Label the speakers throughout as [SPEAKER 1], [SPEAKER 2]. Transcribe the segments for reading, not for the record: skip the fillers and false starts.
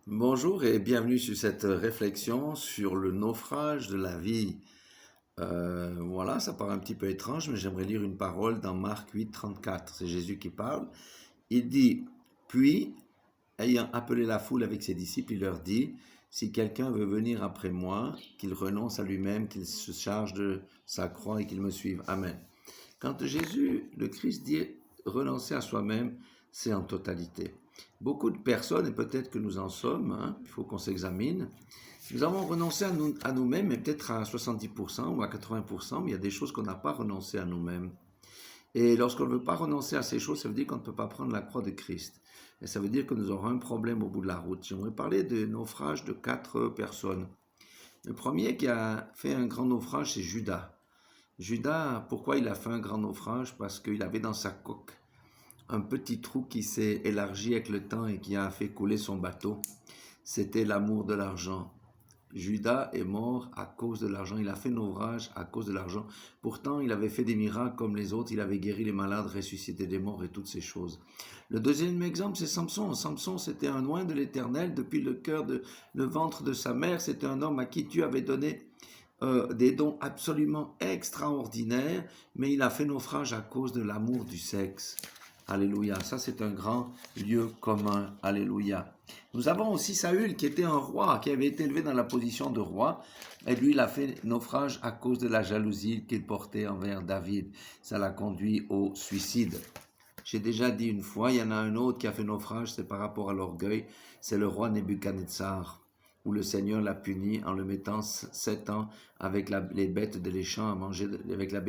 [SPEAKER 1] Bonjour et bienvenue sur cette réflexion sur le naufrage de la vie. Voilà, ça paraît un petit peu étrange, mais j'aimerais lire une parole dans Marc 8, 34. C'est Jésus qui parle. Il dit, puis, ayant appelé la foule avec ses disciples, il leur dit, si quelqu'un veut venir après moi, qu'il renonce à lui-même, qu'il se charge de sa croix et qu'il me suive. Amen. Quand Jésus, le Christ, dit renoncer à soi-même, c'est en totalité. Beaucoup de personnes, et peut-être que nous en sommes, il faut qu'on s'examine, nous avons renoncé à nous-mêmes, et peut-être à 70% ou à 80%, mais il y a des choses qu'on n'a pas renoncé à nous-mêmes. Et lorsqu'on ne veut pas renoncer à ces choses, ça veut dire qu'on ne peut pas prendre la croix de Christ. Et ça veut dire que nous aurons un problème au bout de la route. J'aimerais parler des naufrages de 4 personnes. Le premier qui a fait un grand naufrage, c'est Judas. Judas, pourquoi il a fait un grand naufrage? Parce qu'il avait dans sa coque un petit trou qui s'est élargi avec le temps et qui a fait couler son bateau. C'était l'amour de l'argent. Judas est mort à cause de l'argent. Il a fait naufrage à cause de l'argent. Pourtant, il avait fait des miracles comme les autres. Il avait guéri les malades, ressuscité des morts et toutes ces choses. Le deuxième exemple, c'est Samson. Samson, c'était un oint de l'Éternel depuis le ventre de sa mère. C'était un homme à qui Dieu avait donné des dons absolument extraordinaires, mais il a fait naufrage à cause de l'amour du sexe. Alléluia, ça c'est un grand lieu commun. Alléluia. Nous avons aussi Saül qui était un roi, qui avait été élevé dans la position de roi, et lui il a fait naufrage à cause de la jalousie qu'il portait envers David. Ça l'a conduit au suicide. J'ai déjà dit une fois, il y en a un autre qui a fait naufrage, c'est par rapport à l'orgueil, c'est le roi Nebuchadnezzar, où le Seigneur l'a puni en le mettant 7 ans avec les bêtes des champs à manger, avec les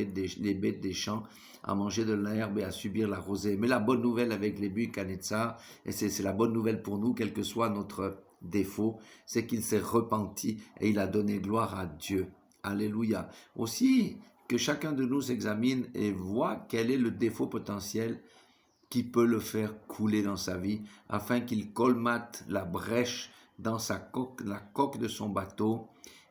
[SPEAKER 1] bêtes des champs à manger de l'herbe et à subir la rosée. Mais la bonne nouvelle avec les Nebuchadnezzar, et c'est la bonne nouvelle pour nous, quel que soit notre défaut, c'est qu'il s'est repenti et il a donné gloire à Dieu. Alléluia. Aussi, que chacun de nous s'examine et voit quel est le défaut potentiel qui peut le faire couler dans sa vie, afin qu'il colmate la brèche dans la coque de son bateau,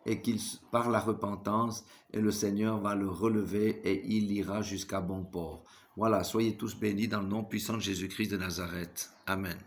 [SPEAKER 1] et qu'il, par la repentance, et le Seigneur va le relever et il ira jusqu'à bon port. Voilà, soyez tous bénis dans le nom puissant de Jésus-Christ de Nazareth. Amen.